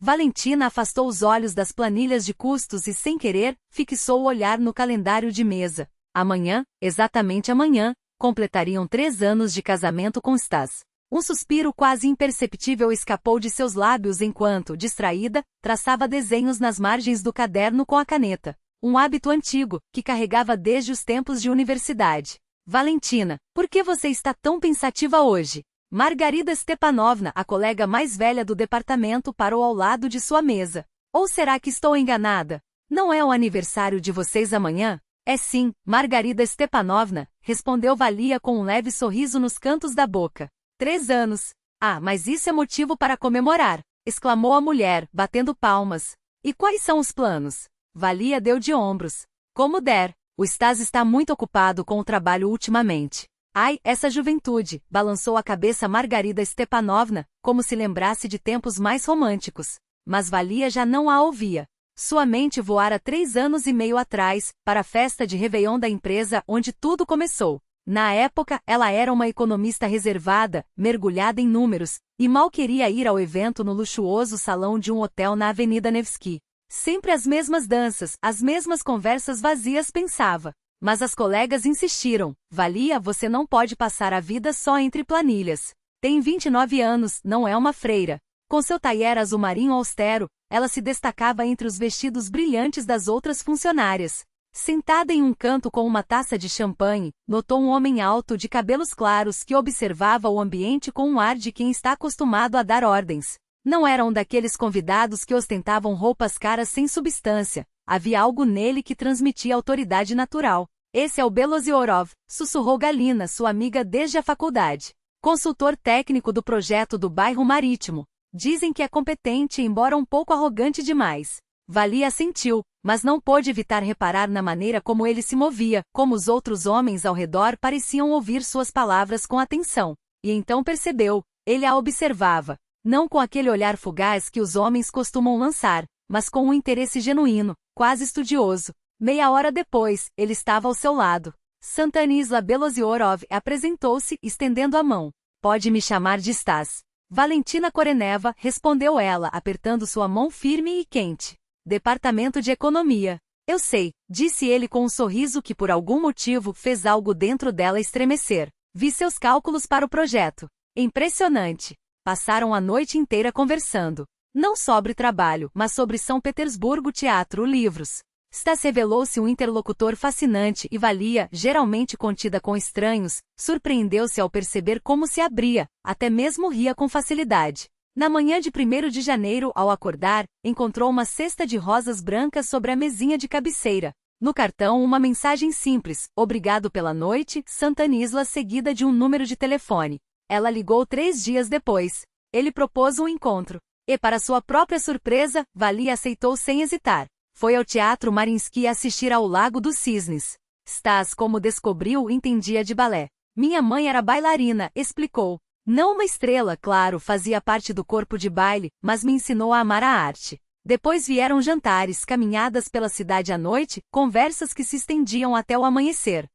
Valentina afastou os olhos das planilhas de custos e, sem querer, fixou o olhar no calendário de mesa. Amanhã, exatamente amanhã, completariam 3 anos de casamento com Stas. Um suspiro quase imperceptível escapou de seus lábios enquanto, distraída, traçava desenhos nas margens do caderno com a caneta. Um hábito antigo, que carregava desde os tempos de universidade. Valentina, por que você está tão pensativa hoje? Margarida Stepanovna, a colega mais velha do departamento, parou ao lado de sua mesa. Ou será que estou enganada? Não é o aniversário de vocês amanhã? É sim, Margarida Stepanovna, respondeu Valia com um leve sorriso nos cantos da boca. 3 anos. Ah, mas isso é motivo para comemorar, exclamou a mulher, batendo palmas. E quais são os planos? Valia deu de ombros. Como der, o Stas está muito ocupado com o trabalho ultimamente. Ai, essa juventude, balançou a cabeça Margarida Stepanovna, como se lembrasse de tempos mais românticos. Mas Valia já não a ouvia. Sua mente voara 3 anos e meio atrás, para a festa de Réveillon da empresa onde tudo começou. Na época, ela era uma economista reservada, mergulhada em números, e mal queria ir ao evento no luxuoso salão de um hotel na Avenida Nevsky. Sempre as mesmas danças, as mesmas conversas vazias, pensava. Mas as colegas insistiram. Valia, você não pode passar a vida só entre planilhas. Tem 29 anos, não é uma freira. Com seu taier azul marinho austero, ela se destacava entre os vestidos brilhantes das outras funcionárias. Sentada em um canto com uma taça de champanhe, notou um homem alto de cabelos claros que observava o ambiente com um ar de quem está acostumado a dar ordens. Não era um daqueles convidados que ostentavam roupas caras sem substância. Havia algo nele que transmitia autoridade natural. Esse é o Beloziorov, sussurrou Galina, sua amiga desde a faculdade. Consultor técnico do projeto do bairro Marítimo. Dizem que é competente, embora um pouco arrogante demais. Valia assentiu, mas não pôde evitar reparar na maneira como ele se movia, como os outros homens ao redor pareciam ouvir suas palavras com atenção. E então percebeu, ele a observava. Não com aquele olhar fugaz que os homens costumam lançar, mas com um interesse genuíno, quase estudioso. Meia hora depois, ele estava ao seu lado. Stanisla Beloziorov apresentou-se, estendendo a mão. Pode me chamar de Stas. Valentina Koreneva, respondeu ela, apertando sua mão firme e quente. Departamento de Economia. Eu sei, disse ele com um sorriso que por algum motivo fez algo dentro dela estremecer. Vi seus cálculos para o projeto. Impressionante. Passaram a noite inteira conversando. Não sobre trabalho, mas sobre São Petersburgo, teatro, livros. Stas revelou-se um interlocutor fascinante e Valia, geralmente contida com estranhos, surpreendeu-se ao perceber como se abria, até mesmo ria com facilidade. Na manhã de 1º de janeiro, ao acordar, encontrou uma cesta de rosas brancas sobre a mesinha de cabeceira. No cartão, uma mensagem simples, obrigado pela noite, Stanisla, seguida de um número de telefone. Ela ligou 3 dias depois. Ele propôs um encontro. E, para sua própria surpresa, Valia aceitou sem hesitar. Foi ao Teatro Mariinsky assistir ao Lago dos Cisnes. Stas, como descobriu, entendia de balé. Minha mãe era bailarina, explicou. Não uma estrela, claro, fazia parte do corpo de baile, mas me ensinou a amar a arte. Depois vieram jantares, caminhadas pela cidade à noite, conversas que se estendiam até o amanhecer.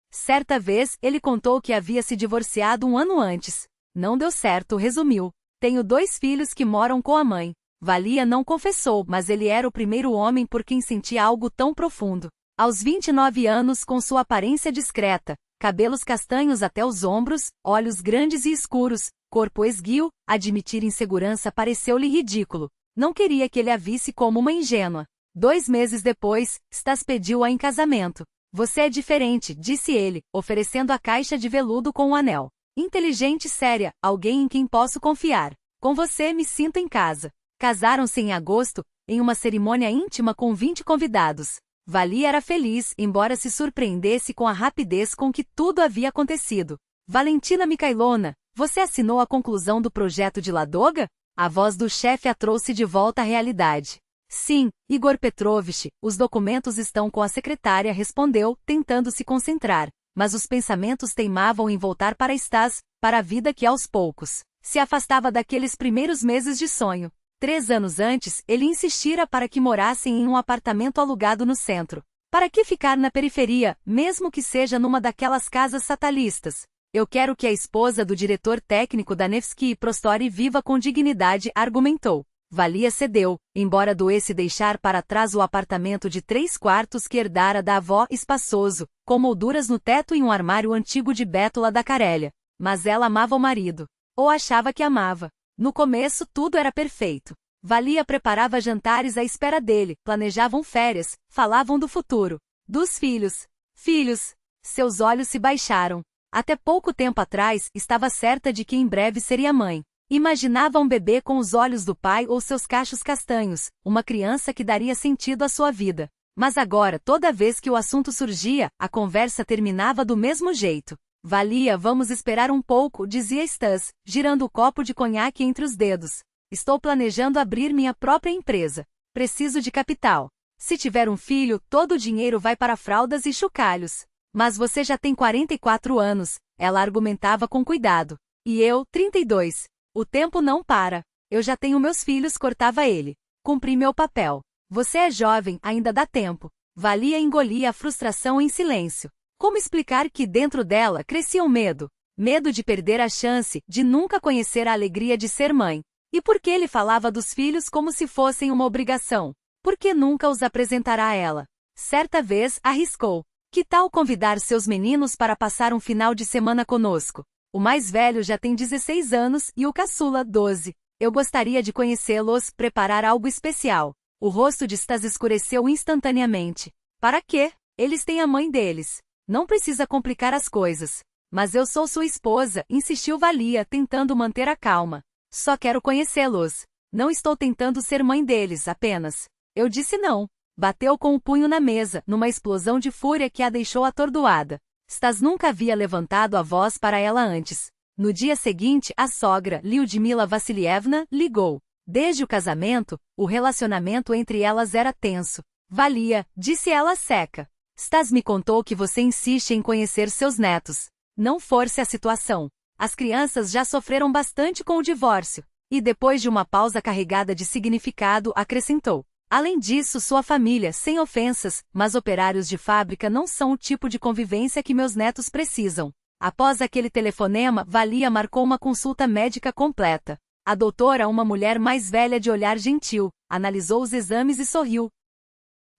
Certa vez, ele contou que havia se divorciado 1 ano antes. Não deu certo, resumiu. Tenho 2 filhos que moram com a mãe. Valia não confessou, mas ele era o primeiro homem por quem sentia algo tão profundo. Aos 29 anos, com sua aparência discreta, cabelos castanhos até os ombros, olhos grandes e escuros, corpo esguio, admitir insegurança pareceu-lhe ridículo. Não queria que ele a visse como uma ingênua. 2 meses depois, Stas pediu-a em casamento. Você é diferente, disse ele, oferecendo a caixa de veludo com um anel. Inteligente e séria, alguém em quem posso confiar. Com você me sinto em casa. Casaram-se em agosto, em uma cerimônia íntima com 20 convidados. Valia era feliz, embora se surpreendesse com a rapidez com que tudo havia acontecido. Valentina Mikhailovna, você assinou a conclusão do projeto de Ladoga? A voz do chefe a trouxe de volta à realidade. Sim, Igor Petrovich, os documentos estão com a secretária, respondeu, tentando se concentrar. Mas os pensamentos teimavam em voltar para Stas, para a vida que aos poucos se afastava daqueles primeiros meses de sonho. 3 anos antes, ele insistira para que morassem em um apartamento alugado no centro. Para que ficar na periferia, mesmo que seja numa daquelas casas satalistas? Eu quero que a esposa do diretor técnico da Nevsky Prostore viva com dignidade, argumentou. Valia cedeu, embora doesse deixar para trás o apartamento de 3 quartos que herdara da avó, espaçoso, com molduras no teto e um armário antigo de bétula da Carélia. Mas ela amava o marido. Ou achava que amava. No começo tudo era perfeito. Valia preparava jantares à espera dele, planejavam férias, falavam do futuro. Dos filhos. Filhos. Seus olhos se baixaram. Até pouco tempo atrás, estava certa de que em breve seria mãe. Imaginava um bebê com os olhos do pai ou seus cachos castanhos, uma criança que daria sentido à sua vida. Mas agora, toda vez que o assunto surgia, a conversa terminava do mesmo jeito. Valia, vamos esperar um pouco, dizia Stas, girando o copo de conhaque entre os dedos. Estou planejando abrir minha própria empresa. Preciso de capital. Se tiver um filho, todo o dinheiro vai para fraldas e chocalhos. Mas você já tem 44 anos, ela argumentava com cuidado. E eu, 32. O tempo não para. Eu já tenho meus filhos, cortava ele. Cumpri meu papel. Você é jovem, ainda dá tempo. Valia engolia a frustração em silêncio. Como explicar que dentro dela crescia um medo? Medo de perder a chance, de nunca conhecer a alegria de ser mãe. E por que ele falava dos filhos como se fossem uma obrigação? Por que nunca os apresentará a ela? Certa vez, arriscou. Que tal convidar seus meninos para passar um final de semana conosco? O mais velho já tem 16 anos e o caçula 12. Eu gostaria de conhecê-los, preparar algo especial. O rosto de Stas escureceu instantaneamente. Para quê? Eles têm a mãe deles. Não precisa complicar as coisas. Mas eu sou sua esposa, insistiu Valia, tentando manter a calma. Só quero conhecê-los. Não estou tentando ser mãe deles, apenas. Eu disse não. Bateu com o punho na mesa, numa explosão de fúria que a deixou atordoada. Stas nunca havia levantado a voz para ela antes. No dia seguinte, a sogra, Lyudmila Vassilievna, ligou. Desde o casamento, o relacionamento entre elas era tenso. Valia, disse ela seca. Stas me contou que você insiste em conhecer seus netos. Não force a situação. As crianças já sofreram bastante com o divórcio. E depois de uma pausa carregada de significado, acrescentou. Além disso, sua família, sem ofensas, mas operários de fábrica não são o tipo de convivência que meus netos precisam. Após aquele telefonema, Valia marcou uma consulta médica completa. A doutora, uma mulher mais velha de olhar gentil, analisou os exames e sorriu.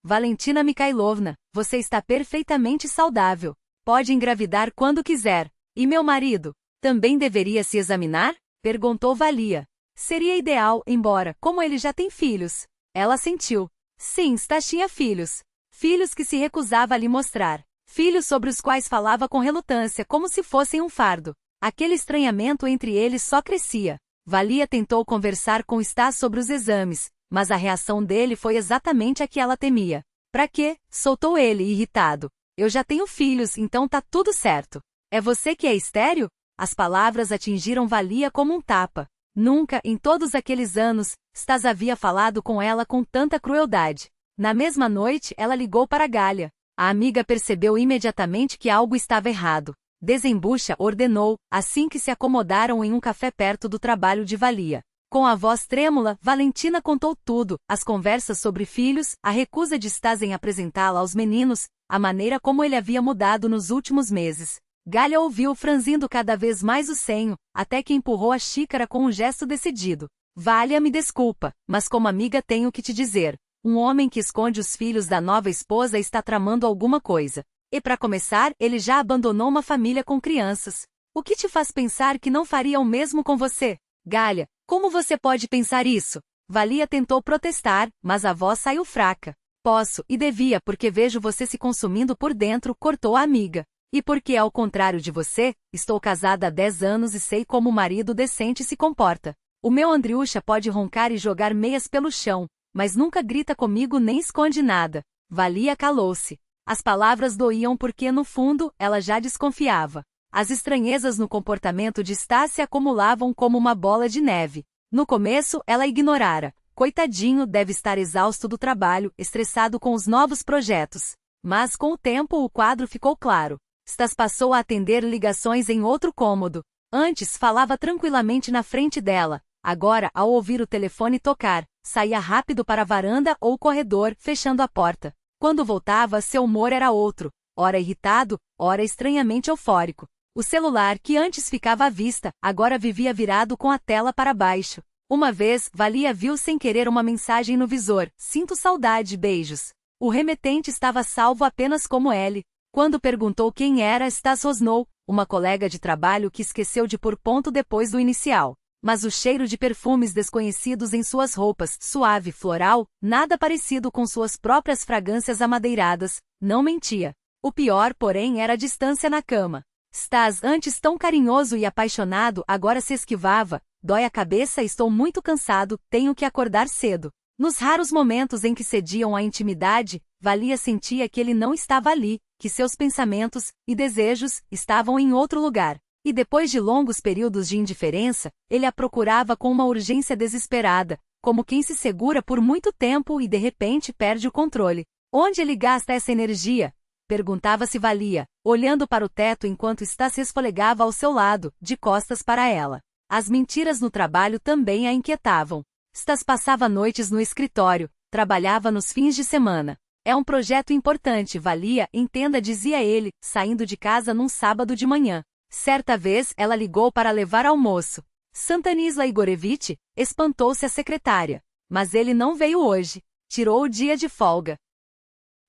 Valentina Mikhailovna, você está perfeitamente saudável. Pode engravidar quando quiser. E meu marido? Também deveria se examinar? Perguntou Valia. Seria ideal, embora, como ele já tem filhos. Ela sentiu. Sim, Stas tinha filhos. Filhos que se recusava a lhe mostrar. Filhos sobre os quais falava com relutância, como se fossem um fardo. Aquele estranhamento entre eles só crescia. Valia tentou conversar com Stas sobre os exames, mas a reação dele foi exatamente a que ela temia. Pra quê? Soltou ele, irritado. Eu já tenho filhos, então tá tudo certo. É você que é estéril? As palavras atingiram Valia como um tapa. Nunca, em todos aqueles anos, Stas havia falado com ela com tanta crueldade. Na mesma noite, ela ligou para Gália. A amiga percebeu imediatamente que algo estava errado. Desembucha, ordenou, assim que se acomodaram em um café perto do trabalho de Valia. Com a voz trêmula, Valentina contou tudo, as conversas sobre filhos, a recusa de Stas em apresentá-la aos meninos, a maneira como ele havia mudado nos últimos meses. Gália ouviu franzindo cada vez mais o senho, até que empurrou a xícara com um gesto decidido. Valia, me desculpa, mas como amiga tenho que te dizer. Um homem que esconde os filhos da nova esposa está tramando alguma coisa. E para começar, ele já abandonou uma família com crianças. O que te faz pensar que não faria o mesmo com você? Gália, como você pode pensar isso? Valia tentou protestar, mas a voz saiu fraca. Posso, e devia porque vejo você se consumindo por dentro, cortou a amiga. E porque, ao contrário de você, estou casada há 10 anos e sei como o marido decente se comporta. O meu Andriusha pode roncar e jogar meias pelo chão, mas nunca grita comigo nem esconde nada. Valia calou-se. As palavras doíam porque, no fundo, ela já desconfiava. As estranhezas no comportamento de Stas se acumulavam como uma bola de neve. No começo, ela ignorara. Coitadinho, deve estar exausto do trabalho, estressado com os novos projetos. Mas, com o tempo, o quadro ficou claro. Stas passou a atender ligações em outro cômodo. Antes falava tranquilamente na frente dela. Agora, ao ouvir o telefone tocar, saía rápido para a varanda ou corredor, fechando a porta. Quando voltava, seu humor era outro. Ora irritado, ora estranhamente eufórico. O celular, que antes ficava à vista, agora vivia virado com a tela para baixo. Uma vez, Valia viu sem querer uma mensagem no visor: "Sinto saudade, beijos." O remetente estava salvo apenas como L. Quando perguntou quem era, Stas rosnou, uma colega de trabalho que esqueceu de pôr ponto depois do inicial. Mas o cheiro de perfumes desconhecidos em suas roupas, suave, floral, nada parecido com suas próprias fragrâncias amadeiradas, não mentia. O pior, porém, era a distância na cama. Stas, antes tão carinhoso e apaixonado, agora se esquivava. "Dói a cabeça, estou muito cansado, tenho que acordar cedo." Nos raros momentos em que cediam à intimidade, Valia sentia que ele não estava ali, que seus pensamentos e desejos estavam em outro lugar. E depois de longos períodos de indiferença, ele a procurava com uma urgência desesperada, como quem se segura por muito tempo e de repente perde o controle. "Onde ele gasta essa energia?" perguntava-se Valia, olhando para o teto enquanto Stas se esfolegava ao seu lado, de costas para ela. As mentiras no trabalho também a inquietavam. Stas passava noites no escritório, trabalhava nos fins de semana. "É um projeto importante, Valia, entenda", dizia ele, saindo de casa num sábado de manhã. Certa vez, ela ligou para levar almoço. "Santanisla Igorevich?" espantou-se a secretária. Mas ele não veio hoje. Tirou o dia de folga.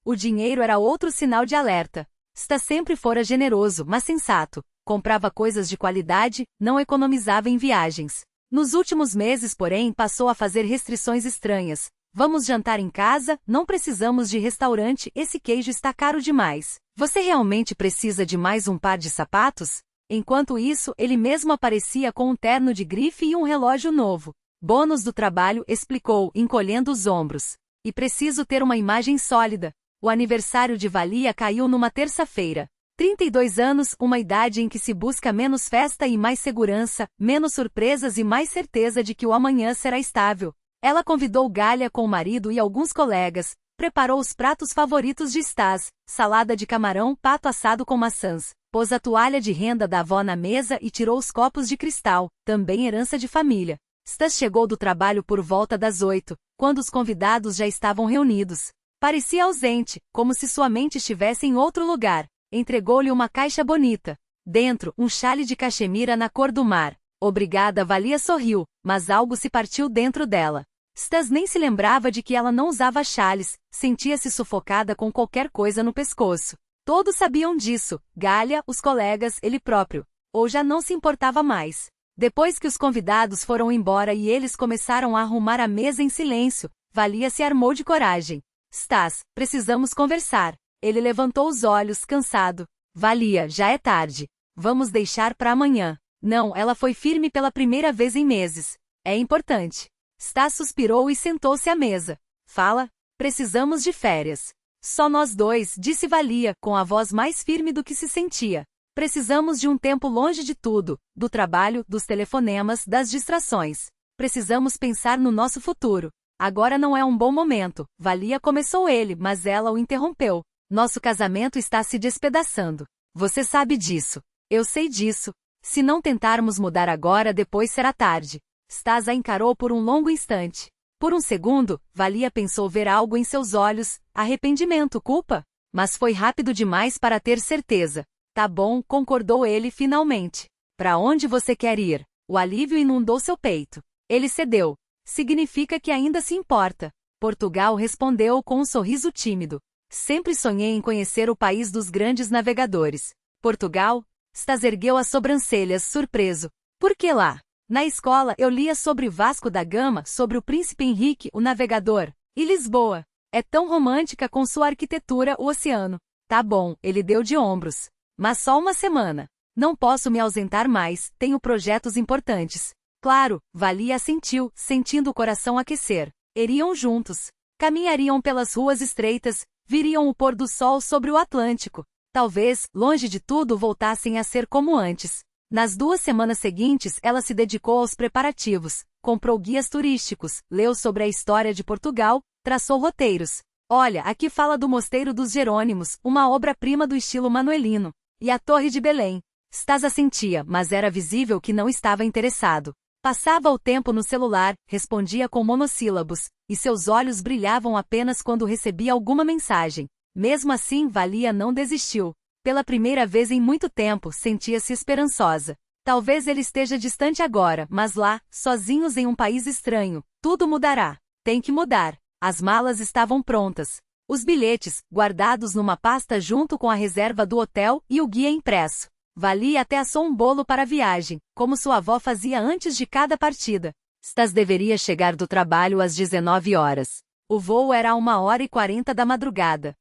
O dinheiro era outro sinal de alerta. Stas sempre fora generoso, mas sensato. Comprava coisas de qualidade, não economizava em viagens. Nos últimos meses, porém, passou a fazer restrições estranhas. "Vamos jantar em casa, não precisamos de restaurante, esse queijo está caro demais. Você realmente precisa de mais um par de sapatos?" Enquanto isso, ele mesmo aparecia com um terno de grife e um relógio novo. "Bônus do trabalho", explicou, encolhendo os ombros. "E preciso ter uma imagem sólida." O aniversário de Valia caiu numa terça-feira. 32 anos, uma idade em que se busca menos festa e mais segurança, menos surpresas e mais certeza de que o amanhã será estável. Ela convidou Galia com o marido e alguns colegas, preparou os pratos favoritos de Stas, salada de camarão, pato assado com maçãs, pôs a toalha de renda da avó na mesa e tirou os copos de cristal, também herança de família. Stas chegou do trabalho por volta das 8, quando os convidados já estavam reunidos. Parecia ausente, como se sua mente estivesse em outro lugar. Entregou-lhe uma caixa bonita. Dentro, um chale de cachemira na cor do mar. "Obrigada", Valia sorriu, mas algo se partiu dentro dela. Stas nem se lembrava de que ela não usava chales, sentia-se sufocada com qualquer coisa no pescoço. Todos sabiam disso, Galia, os colegas, ele próprio. Ou já não se importava mais. Depois que os convidados foram embora e eles começaram a arrumar a mesa em silêncio, Valia se armou de coragem. "Stas, precisamos conversar." Ele levantou os olhos, cansado. "Valia, já é tarde. Vamos deixar para amanhã." "Não", ela foi firme pela primeira vez em meses. "É importante." Stas suspirou e sentou-se à mesa. "Fala." "Precisamos de férias." "Só nós dois", disse Valia, com a voz mais firme do que se sentia. "Precisamos de um tempo longe de tudo, do trabalho, dos telefonemas, das distrações. Precisamos pensar no nosso futuro." "Agora não é um bom momento." Valia começou ele, mas ela o interrompeu. "Nosso casamento está se despedaçando. Você sabe disso." "Eu sei disso. Se não tentarmos mudar agora, depois será tarde." Stas a encarou por um longo instante. Por um segundo, Valia pensou ver algo em seus olhos, arrependimento, culpa. Mas foi rápido demais para ter certeza. "Tá bom", concordou ele finalmente. "Para onde você quer ir?" O alívio inundou seu peito. Ele cedeu. "Significa que ainda se importa." Portugal, respondeu com um sorriso tímido. "Sempre sonhei em conhecer o país dos grandes navegadores." "Portugal?" Stas ergueu as sobrancelhas, surpreso. "Por que lá?" "Na escola eu lia sobre Vasco da Gama, sobre o príncipe Henrique, o navegador. E Lisboa. É tão romântica com sua arquitetura, o oceano." "Tá bom", ele deu de ombros. "Mas só uma semana. Não posso me ausentar mais, tenho projetos importantes." "Claro", Valia assentiu, sentindo o coração aquecer. Iriam juntos. Caminhariam pelas ruas estreitas, viriam o pôr do sol sobre o Atlântico. Talvez, longe de tudo, voltassem a ser como antes. Nas 2 semanas seguintes, ela se dedicou aos preparativos, comprou guias turísticos, leu sobre a história de Portugal, traçou roteiros. "Olha, aqui fala do Mosteiro dos Jerônimos, uma obra-prima do estilo manuelino. E a Torre de Belém." Stas assentia, mas era visível que não estava interessado. Passava o tempo no celular, respondia com monossílabos, e seus olhos brilhavam apenas quando recebia alguma mensagem. Mesmo assim, Valia não desistiu. Pela primeira vez em muito tempo, sentia-se esperançosa. Talvez ele esteja distante agora, mas lá, sozinhos em um país estranho, tudo mudará. Tem que mudar. As malas estavam prontas. Os bilhetes, guardados numa pasta junto com a reserva do hotel e o guia impresso. Valia até assou um bolo para a viagem, como sua avó fazia antes de cada partida. Stas deveria chegar do trabalho às 19 horas. O voo era 1h40 da madrugada.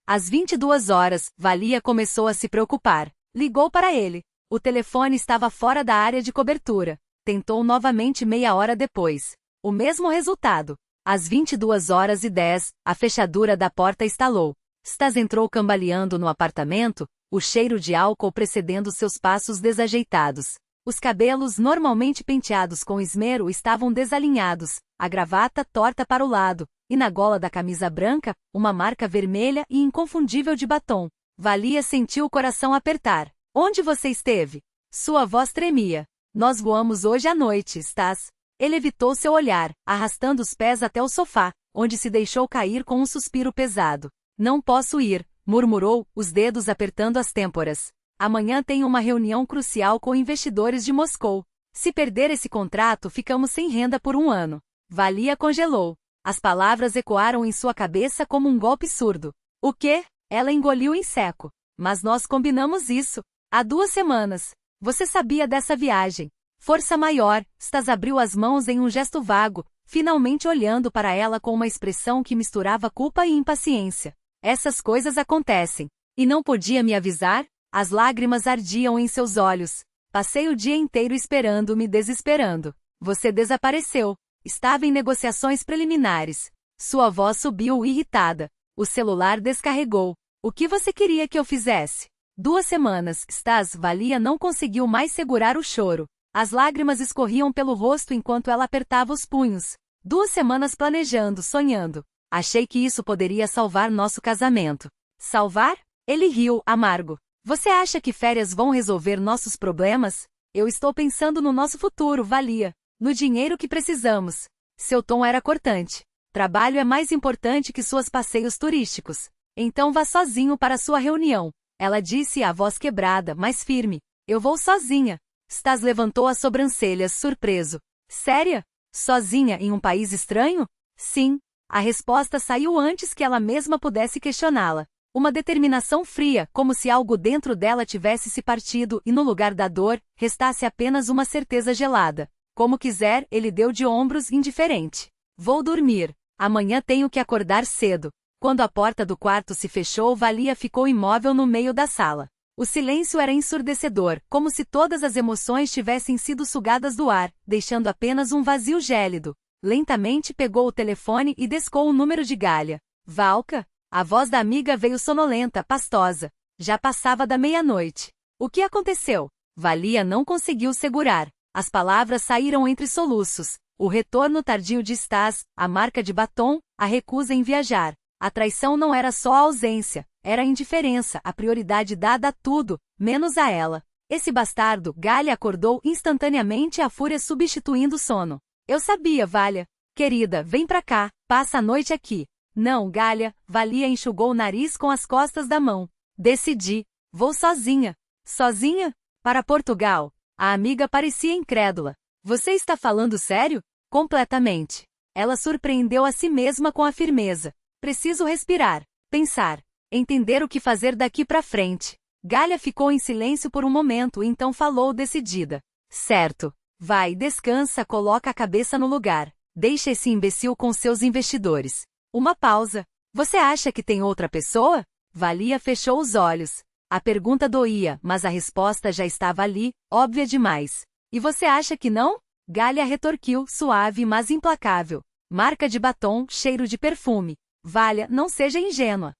Às 22 horas, Valia começou a se preocupar. Ligou para ele. O telefone estava fora da área de cobertura. Tentou novamente meia hora depois. O mesmo resultado. Às 22h10, a fechadura da porta estalou. Stas entrou cambaleando no apartamento, o cheiro de álcool precedendo seus passos desajeitados. Os cabelos normalmente penteados com esmero estavam desalinhados, a gravata torta para o lado, e na gola da camisa branca, uma marca vermelha e inconfundível de batom. Valia sentiu o coração apertar. Onde você esteve? Sua voz tremia. Nós voamos hoje à noite, Stas. Ele evitou seu olhar, arrastando os pés até o sofá, onde se deixou cair com um suspiro pesado. Não posso ir, murmurou, os dedos apertando as têmporas. Amanhã tenho uma reunião crucial com investidores de Moscou. Se perder esse contrato, ficamos sem renda por 1 ano. Valia congelou. As palavras ecoaram em sua cabeça como um golpe surdo. O quê? Ela engoliu em seco. Mas nós combinamos isso. Há 2 semanas. Você sabia dessa viagem. Força maior, Stas abriu as mãos em um gesto vago, finalmente olhando para ela com uma expressão que misturava culpa e impaciência. Essas coisas acontecem. E não podia me avisar? As lágrimas ardiam em seus olhos. Passei o dia inteiro esperando-me desesperando. Você desapareceu. Estava em negociações preliminares. Sua voz subiu irritada. O celular descarregou. O que você queria que eu fizesse? 2 semanas, Stas. Valia não conseguiu mais segurar o choro. As lágrimas escorriam pelo rosto enquanto ela apertava os punhos. 2 semanas planejando, sonhando. Achei que isso poderia salvar nosso casamento. Salvar? Ele riu, amargo. Você acha que férias vão resolver nossos problemas? Eu estou pensando no nosso futuro, Valia. No dinheiro que precisamos. Seu tom era cortante. Trabalho é mais importante que seus passeios turísticos. Então vá sozinho para sua reunião. Ela disse a voz quebrada, mas firme. Eu vou sozinha. Stas levantou as sobrancelhas, surpreso. Séria? Sozinha em um país estranho? Sim. A resposta saiu antes que ela mesma pudesse questioná-la. Uma determinação fria, como se algo dentro dela tivesse se partido e no lugar da dor, restasse apenas uma certeza gelada. Como quiser, ele deu de ombros indiferente. Vou dormir. Amanhã tenho que acordar cedo. Quando a porta do quarto se fechou, Valia ficou imóvel no meio da sala. O silêncio era ensurdecedor, como se todas as emoções tivessem sido sugadas do ar, deixando apenas um vazio gélido. Lentamente pegou o telefone e descou o número de Galia. Valka? A voz da amiga veio sonolenta, pastosa. Já passava da meia-noite. O que aconteceu? Valia não conseguiu segurar. As palavras saíram entre soluços. O retorno tardio de Stas, a marca de batom, a recusa em viajar. A traição não era só a ausência, era a indiferença, a prioridade dada a tudo, menos a ela. Esse bastardo, Galia acordou instantaneamente, a fúria substituindo o sono. Eu sabia, Valia. Querida, vem pra cá, passa a noite aqui. Não, Galia, Valia enxugou o nariz com as costas da mão. Decidi. Vou sozinha. Sozinha? Para Portugal. A amiga parecia incrédula. Você está falando sério? Completamente. Ela surpreendeu a si mesma com a firmeza. Preciso respirar, pensar, entender o que fazer daqui para frente. Galia ficou em silêncio por um momento, então falou decidida. Certo. Vai, descansa, coloca a cabeça no lugar. Deixa esse imbecil com seus investidores. Uma pausa. Você acha que tem outra pessoa? Valia fechou os olhos. A pergunta doía, mas a resposta já estava ali, óbvia demais. E você acha que não? Galia retorquiu, suave mas implacável. Marca de batom, cheiro de perfume. Valia, não seja ingênua.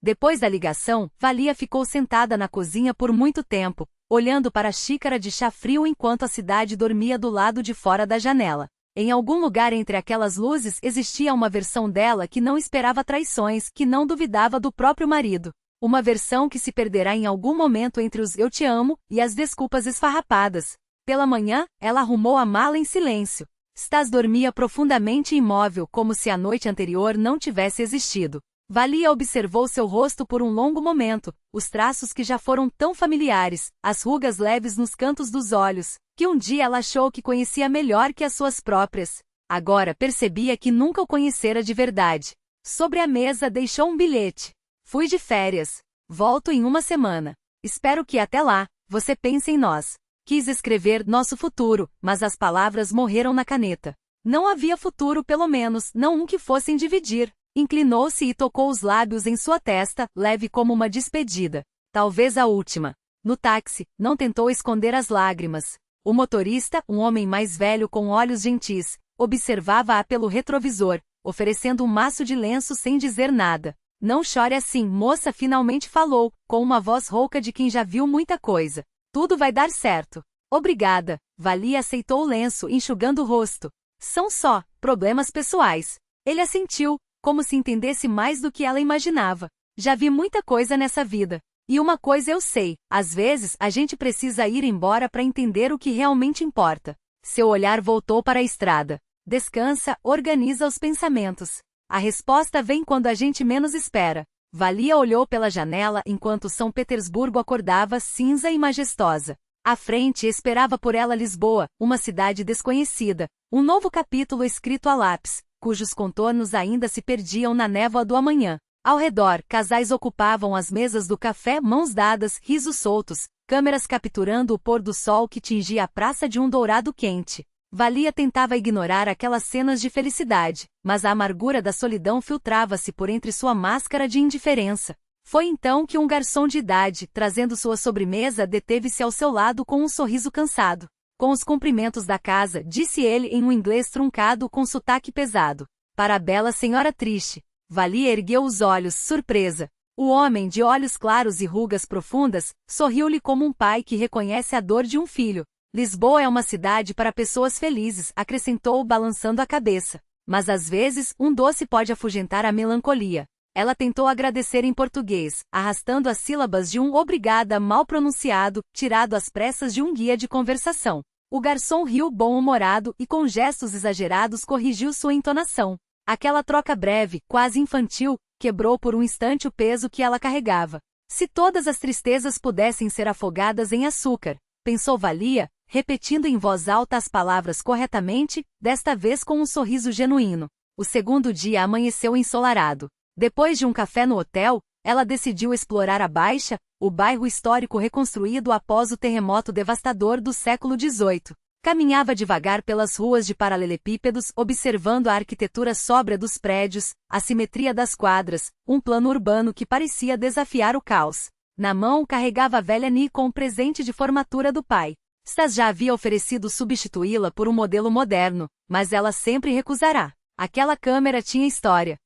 Depois da ligação, Valia ficou sentada na cozinha por muito tempo, olhando para a xícara de chá frio enquanto a cidade dormia do lado de fora da janela. Em algum lugar entre aquelas luzes existia uma versão dela que não esperava traições, que não duvidava do próprio marido. Uma versão que se perderá em algum momento entre os "eu te amo" e as desculpas esfarrapadas. Pela manhã, ela arrumou a mala em silêncio. Stas dormia profundamente imóvel, como se a noite anterior não tivesse existido. Valia observou seu rosto por um longo momento, os traços que já foram tão familiares, as rugas leves nos cantos dos olhos, que um dia ela achou que conhecia melhor que as suas próprias. Agora percebia que nunca o conhecera de verdade. Sobre a mesa deixou um bilhete. Fui de férias. Volto em uma semana. Espero que até lá, você pense em nós. Quis escrever nosso futuro, mas as palavras morreram na caneta. Não havia futuro, pelo menos, não um que fossem dividir. Inclinou-se e tocou os lábios em sua testa, leve como uma despedida. Talvez a última. No táxi, não tentou esconder as lágrimas. O motorista, um homem mais velho com olhos gentis, observava-a pelo retrovisor, oferecendo um maço de lenço sem dizer nada. Não chore assim, moça, finalmente falou, com uma voz rouca de quem já viu muita coisa. Tudo vai dar certo. Obrigada. Valia aceitou o lenço, enxugando o rosto. São só problemas pessoais. Ele assentiu, como se entendesse mais do que ela imaginava. Já vi muita coisa nessa vida. E uma coisa eu sei, às vezes a gente precisa ir embora para entender o que realmente importa. Seu olhar voltou para a estrada. Descansa, organiza os pensamentos. A resposta vem quando a gente menos espera. Valia olhou pela janela enquanto São Petersburgo acordava cinza e majestosa. À frente esperava por ela Lisboa, uma cidade desconhecida, um novo capítulo escrito a lápis, cujos contornos ainda se perdiam na névoa do amanhã. Ao redor, casais ocupavam as mesas do café, mãos dadas, risos soltos, câmeras capturando o pôr do sol que tingia a praça de um dourado quente. Valia tentava ignorar aquelas cenas de felicidade, mas a amargura da solidão filtrava-se por entre sua máscara de indiferença. Foi então que um garçom de idade, trazendo sua sobremesa, deteve-se ao seu lado com um sorriso cansado. Com os cumprimentos da casa, disse ele em um inglês truncado com sotaque pesado. Para a bela senhora triste. Valia ergueu os olhos, surpresa. O homem, de olhos claros e rugas profundas, sorriu-lhe como um pai que reconhece a dor de um filho. Lisboa é uma cidade para pessoas felizes, acrescentou, balançando a cabeça. Mas às vezes, um doce pode afugentar a melancolia. Ela tentou agradecer em português, arrastando as sílabas de um obrigada mal pronunciado, tirado às pressas de um guia de conversação. O garçom riu bom-humorado e com gestos exagerados corrigiu sua entonação. Aquela troca breve, quase infantil, quebrou por um instante o peso que ela carregava. Se todas as tristezas pudessem ser afogadas em açúcar, pensou Valia, repetindo em voz alta as palavras corretamente, desta vez com um sorriso genuíno. O segundo dia amanheceu ensolarado. Depois de um café no hotel, ela decidiu explorar a Baixa, o bairro histórico reconstruído após o terremoto devastador do século XVIII. Caminhava devagar pelas ruas de paralelepípedos, observando a arquitetura sóbria dos prédios, a simetria das quadras, um plano urbano que parecia desafiar o caos. Na mão carregava a velha Nikon, presente de formatura do pai. Stas já havia oferecido substituí-la por um modelo moderno, mas ela sempre recusará. Aquela câmera tinha história.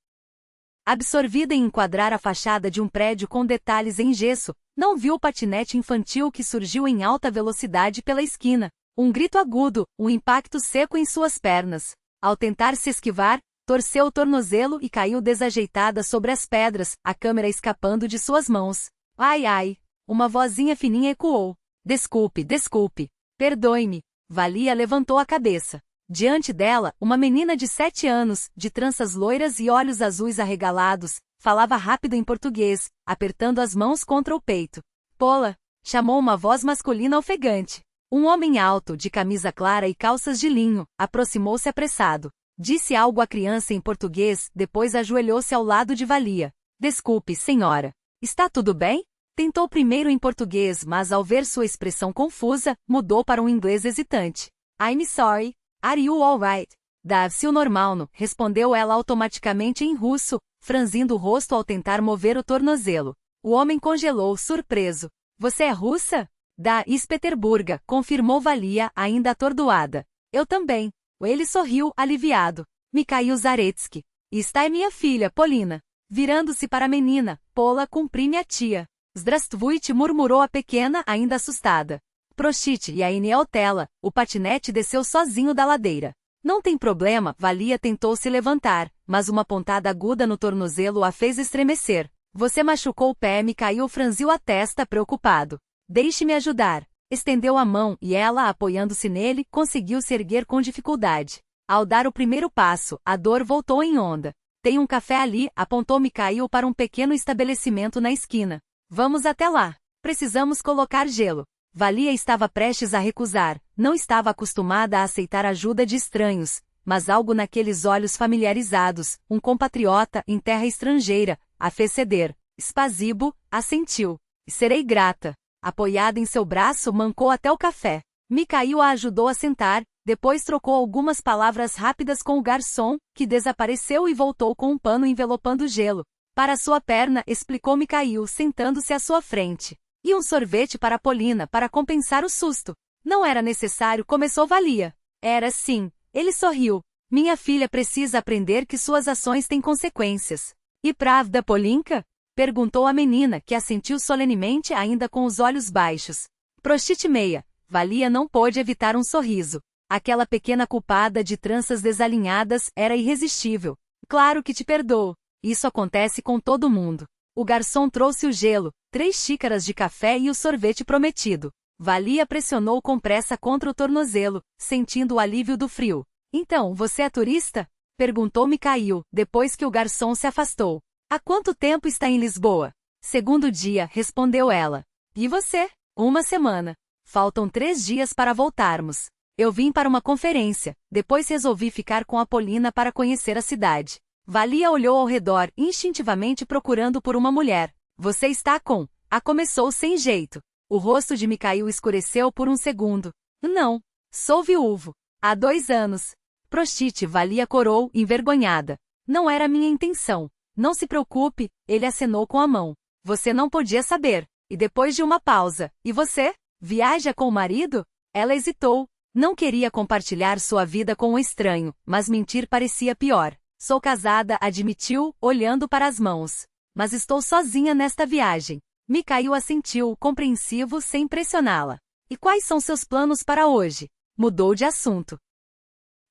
Absorvida em enquadrar a fachada de um prédio com detalhes em gesso, não viu o patinete infantil que surgiu em alta velocidade pela esquina. Um grito agudo, um impacto seco em suas pernas. Ao tentar se esquivar, torceu o tornozelo e caiu desajeitada sobre as pedras, a câmera escapando de suas mãos. Ai ai! Uma vozinha fininha ecoou. Desculpe, desculpe. Perdoe-me. Valia levantou a cabeça. Diante dela, uma menina de 7 anos, de tranças loiras e olhos azuis arregalados, falava rápido em português, apertando as mãos contra o peito. Pola! Chamou uma voz masculina ofegante. Um homem alto, de camisa clara e calças de linho, aproximou-se apressado. Disse algo à criança em português, depois ajoelhou-se ao lado de Valia. Desculpe, senhora. Está tudo bem? Tentou primeiro em português, mas ao ver sua expressão confusa, mudou para um inglês hesitante. I'm sorry. Are you alright? Dá-se o normal, respondeu ela automaticamente em russo, franzindo o rosto ao tentar mover o tornozelo. O homem congelou, surpreso. Você é russa? Da Petersburgo, confirmou Valia, ainda atordoada. Eu também. Ele sorriu, aliviado. Mikhail Zaretsky. Está é minha filha, Polina. Virando-se para a menina, Pola, cumpri-me a tia. Zdravstvuyte, murmurou a pequena, ainda assustada. Prochite e a Inieltela, o patinete desceu sozinho da ladeira. Não tem problema, Valia tentou se levantar, mas uma pontada aguda no tornozelo a fez estremecer. Você machucou o pé, Mikhail franziu a testa, preocupado. Deixe-me ajudar. Estendeu a mão e ela, apoiando-se nele, conseguiu se erguer com dificuldade. Ao dar o primeiro passo, a dor voltou em onda. Tem um café ali, apontou Mikhail para um pequeno estabelecimento na esquina. Vamos até lá. Precisamos colocar gelo. Valia estava prestes a recusar, não estava acostumada a aceitar ajuda de estranhos, mas algo naqueles olhos familiarizados, um compatriota em terra estrangeira, a fez ceder. Spasibo, assentiu. Serei grata. Apoiada em seu braço, mancou até o café. Mikhail a ajudou a sentar, depois trocou algumas palavras rápidas com o garçom, que desapareceu e voltou com um pano envelopando o gelo. Para sua perna, explicou Mikhail, sentando-se à sua frente. E um sorvete para Polina, para compensar o susto. Não era necessário, começou Valia. Era sim. Ele sorriu. Minha filha precisa aprender que suas ações têm consequências. E Pravda Polinka? Perguntou a menina, que assentiu solenemente ainda com os olhos baixos. Prostite-meia. Valia não pôde evitar um sorriso. Aquela pequena culpada de tranças desalinhadas era irresistível. Claro que te perdoo. Isso acontece com todo mundo. O garçom trouxe o gelo, 3 xícaras de café e o sorvete prometido. Valia pressionou com pressa contra o tornozelo, sentindo o alívio do frio. Então, você é turista? Perguntou Mikhail, depois que o garçom se afastou. Há quanto tempo está em Lisboa? Segundo dia, respondeu ela. E você? 1 semana. Faltam 3 dias para voltarmos. Eu vim para uma conferência, depois resolvi ficar com a Polina para conhecer a cidade. Valia olhou ao redor, instintivamente procurando por uma mulher. Você está com... começou sem jeito. O rosto de Mikhail escureceu por um segundo. Não. Sou viúvo. Há 2 anos. Prostite, Valia corou, envergonhada. Não era minha intenção. Não se preocupe, ele acenou com a mão. Você não podia saber. E depois de uma pausa, e você? Viaja com o marido? Ela hesitou. Não queria compartilhar sua vida com um estranho, mas mentir parecia pior. Sou casada, admitiu, olhando para as mãos. Mas estou sozinha nesta viagem. Mikhail assentiu, compreensivo, sem pressioná-la. E quais são seus planos para hoje? Mudou de assunto.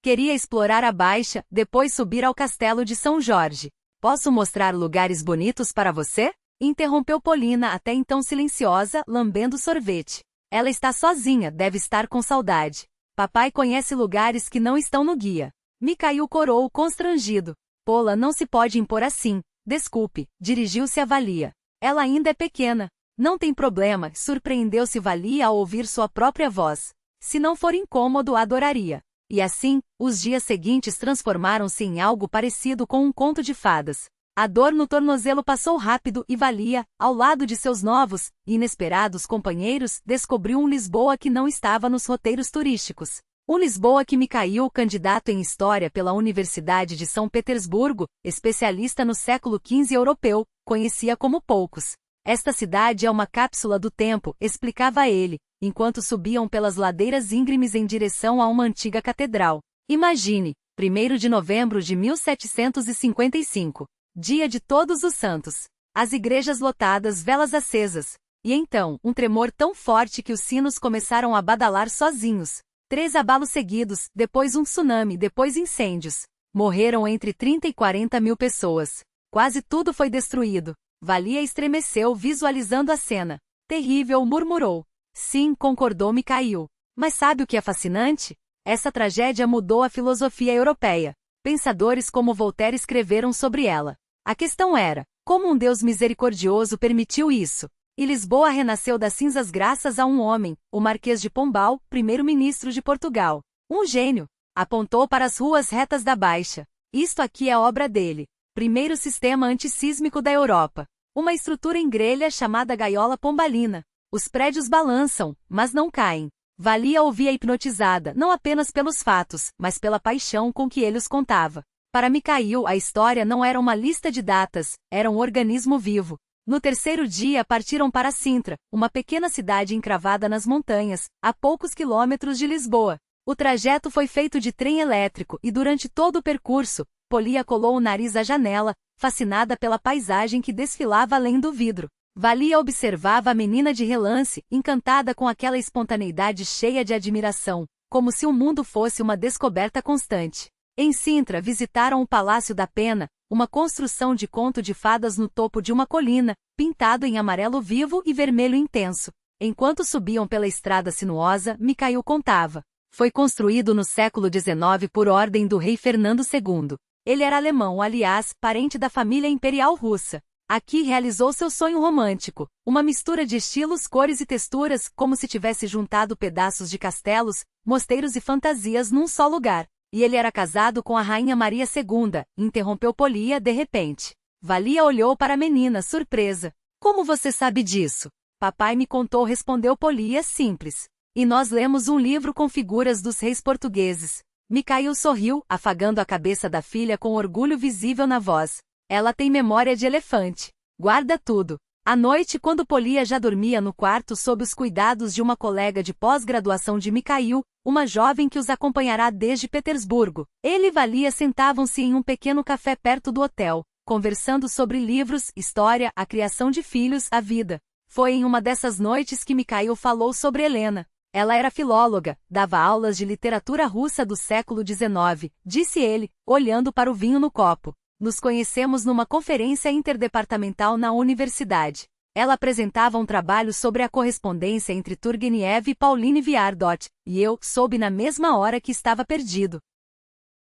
Queria explorar a Baixa, depois subir ao castelo de São Jorge. Posso mostrar lugares bonitos para você? Interrompeu Polina, até então silenciosa, lambendo sorvete. Ela está sozinha, deve estar com saudade. Papai conhece lugares que não estão no guia. Mikhail corou, constrangido. Pola, não se pode impor assim. Desculpe, dirigiu-se a Valia. Ela ainda é pequena. Não tem problema, surpreendeu-se Valia ao ouvir sua própria voz. Se não for incômodo, adoraria. E assim, os dias seguintes transformaram-se em algo parecido com um conto de fadas. A dor no tornozelo passou rápido e Valia, ao lado de seus novos e inesperados companheiros, descobriu um Lisboa que não estava nos roteiros turísticos. Um Lisboa que Mikhail, candidato em História pela Universidade de São Petersburgo, especialista no século XV europeu, conhecia como poucos. Esta cidade é uma cápsula do tempo, explicava ele, enquanto subiam pelas ladeiras íngremes em direção a uma antiga catedral. Imagine, 1º de novembro de 1755. Dia de Todos os Santos. As igrejas lotadas, velas acesas. E então, um tremor tão forte que os sinos começaram a badalar sozinhos. 3 abalos seguidos, depois um tsunami, depois incêndios. Morreram entre 30 e 40 mil pessoas. Quase tudo foi destruído. Valia estremeceu visualizando a cena. Terrível, murmurou. Sim, concordou Mikhail. Mas sabe o que é fascinante? Essa tragédia mudou a filosofia europeia. Pensadores como Voltaire escreveram sobre ela. A questão era, como um Deus misericordioso permitiu isso? E Lisboa renasceu das cinzas graças a um homem, o Marquês de Pombal, primeiro-ministro de Portugal. Um gênio. Apontou para as ruas retas da Baixa. Isto aqui é obra dele. Primeiro sistema antissísmico da Europa. Uma estrutura em grelha chamada gaiola pombalina. Os prédios balançam, mas não caem. Valia ouvia hipnotizada, não apenas pelos fatos, mas pela paixão com que ele os contava. Para Mikhail, a história não era uma lista de datas, era um organismo vivo. No 3º dia partiram para Sintra, uma pequena cidade encravada nas montanhas, a poucos quilômetros de Lisboa. O trajeto foi feito de trem elétrico e durante todo o percurso, Polia colou o nariz à janela, fascinada pela paisagem que desfilava além do vidro. Valia observava a menina de relance, encantada com aquela espontaneidade cheia de admiração, como se o mundo fosse uma descoberta constante. Em Sintra visitaram o Palácio da Pena, uma construção de conto de fadas no topo de uma colina, pintado em amarelo vivo e vermelho intenso. Enquanto subiam pela estrada sinuosa, Mikhail contava. Foi construído no século XIX por ordem do rei Fernando II. Ele era alemão, aliás, parente da família imperial russa. Aqui realizou seu sonho romântico, uma mistura de estilos, cores e texturas, como se tivesse juntado pedaços de castelos, mosteiros e fantasias num só lugar. E ele era casado com a rainha Maria II, interrompeu Polia de repente. Valia olhou para a menina, surpresa. Como você sabe disso? Papai me contou, respondeu Polia, simples. E nós lemos um livro com figuras dos reis portugueses. Mikhail sorriu, afagando a cabeça da filha com orgulho visível na voz. Ela tem memória de elefante. Guarda tudo. À noite, quando Polia já dormia no quarto sob os cuidados de uma colega de pós-graduação de Mikhail, uma jovem que os acompanhará desde Petersburgo, ele e Valia sentavam-se em um pequeno café perto do hotel, conversando sobre livros, história, a criação de filhos, a vida. Foi em uma dessas noites que Mikhail falou sobre Helena. Ela era filóloga, dava aulas de literatura russa do século XIX, disse ele, olhando para o vinho no copo. Nos conhecemos numa conferência interdepartamental na universidade. Ela apresentava um trabalho sobre a correspondência entre Turgenev e Pauline Viardot, e eu soube na mesma hora que estava perdido.